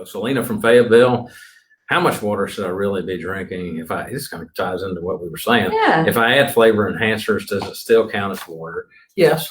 Selena from Fayetteville, how much water should I really be drinking? This kind of ties into what we were saying. Yeah. If I add flavor enhancers, does it still count as water? Yes.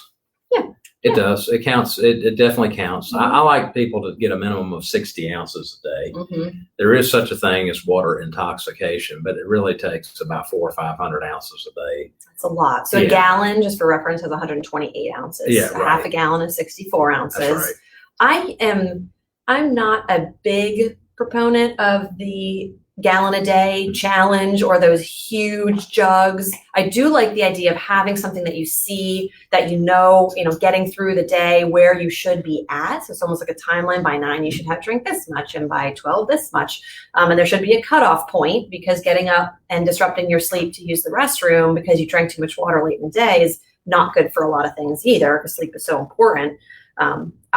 Yeah. It does. It counts. It definitely counts. I like people to get a minimum of 60 ounces a day. There is such a thing as water intoxication, but it really takes about 400 or 500 ounces a day. That's a lot. So a gallon, just for reference, has 128 ounces. Yeah, half a gallon is 64 ounces. That's right. I'm not a big proponent of the gallon a day challenge or those huge jugs. I do like the idea of having something that you see, that you know, getting through the day where you should be at. So it's almost like a timeline. By 9, you should have drank this much, and by 12, this much. And there should be a cutoff point, because getting up and disrupting your sleep to use the restroom because you drank too much water late in the day is not good for a lot of things either, because sleep is so important.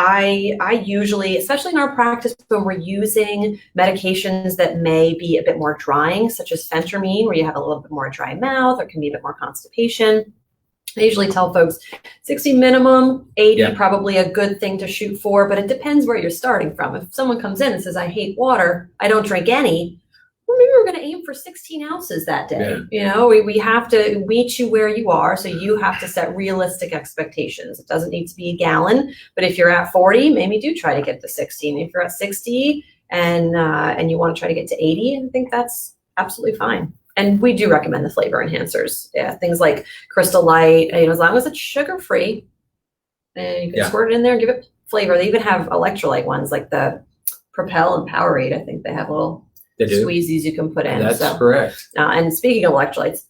I usually, especially in our practice, when we're using medications that may be a bit more drying, such as phentermine, where you have a little bit more dry mouth or can be a bit more constipation, I usually tell folks 60 minimum, 80 probably a good thing to shoot for, but it depends where you're starting from. If someone comes in and says, I hate water, I don't drink any, well, maybe we're going to aim for 16 ounces that day. We have to meet you where you are. So you have to set realistic expectations. It doesn't need to be a gallon, but if you're at 40, maybe do try to get to 16. If you're at 60 and you want to try to get to 80, I think that's absolutely fine. And we do recommend the flavor enhancers. Yeah, things like Crystal Light, as long as it's sugar-free, and you can squirt it in there and give it flavor. They even have electrolyte ones like the Propel and Powerade. I think they have little squeezies you can put in. That's correct. And speaking of electrolytes,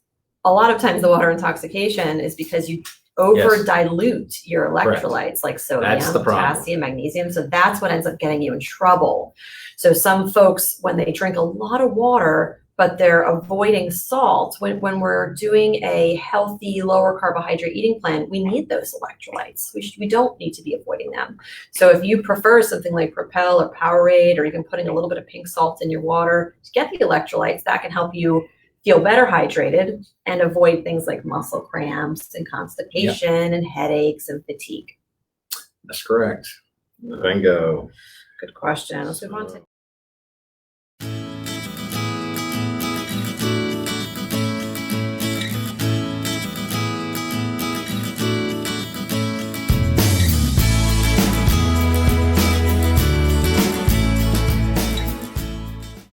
a lot of times the water intoxication is because you over dilute your electrolytes, like sodium, potassium, magnesium. So that's what ends up getting you in trouble. So some folks, when they drink a lot of water, but they're avoiding salt, when we're doing a healthy, lower carbohydrate eating plan, we need those electrolytes. We don't need to be avoiding them. So if you prefer something like Propel or Powerade, or even putting a little bit of pink salt in your water to get the electrolytes, that can help you feel better hydrated and avoid things like muscle cramps and constipation and headaches and fatigue. That's correct. Bingo. Good question. Let's move on to